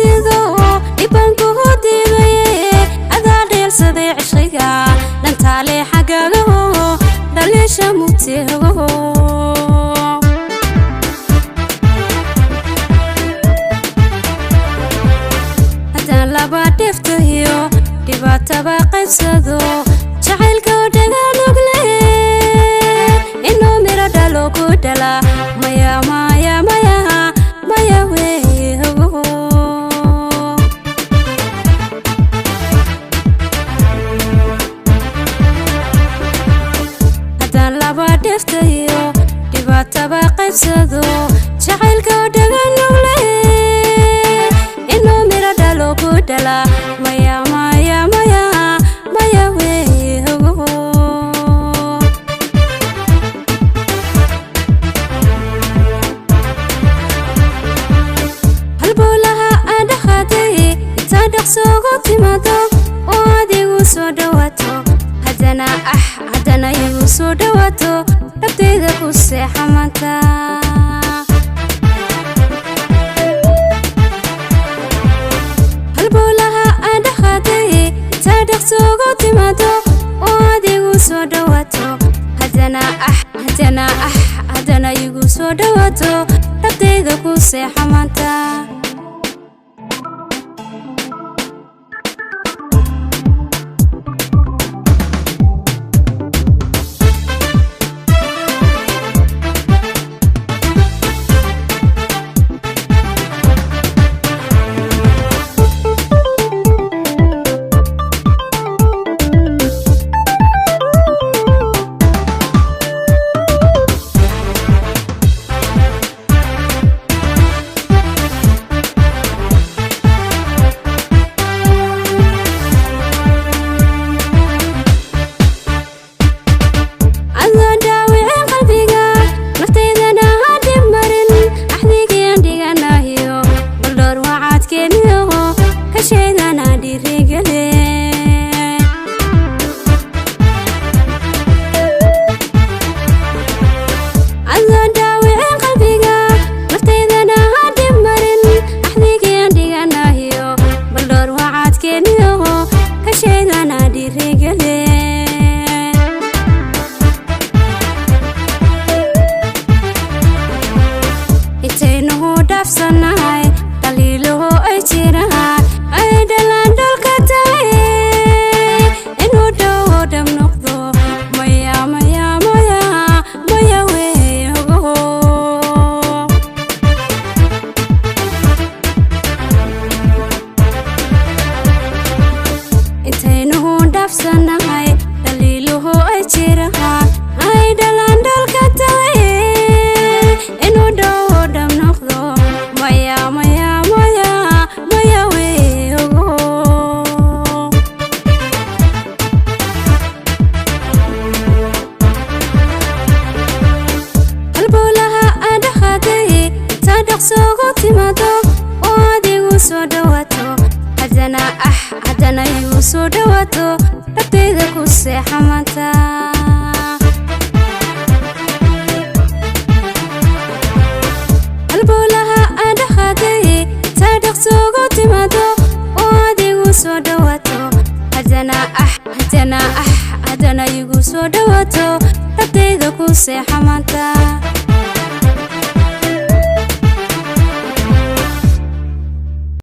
sido ibanku hodiidaye adaa dheelsaday cishriga dhantaale xagagaho dhaliisha mugtigaho haddaan laba dhiftahiyo dhibaataba qaybsado jacaylka oo dhagaanugle inuu miro dhalo ku dhala maya maya maya maya weehogo haddaan laba dhiftahiyo dhibaataba qaybsado jacaylka oo dhagaanugle inuu miro dhalo ku dhala maya maya maya maya weehogo halbowlaha aan dhaqaaday intaan dhaqsoogu timaado oo adigu soo dhawaato haddana igu soo dhawaato dhabtayda ku seexa maanta halbowlaha aan dhaqaaday intaan dhaqsoogu timaado oo adigu soo dhawaato haddana igu soo dhawaato dhabtayda ku seexa maanta haddana igu soo dhawaato dhabtayda ku seexa maanta halbowlaha aan dhaqaaday intaan dhaqsoogu timaado oo adigu soo dhawaato haddana igu soo dhawaato dhabtayda ku seexa maanta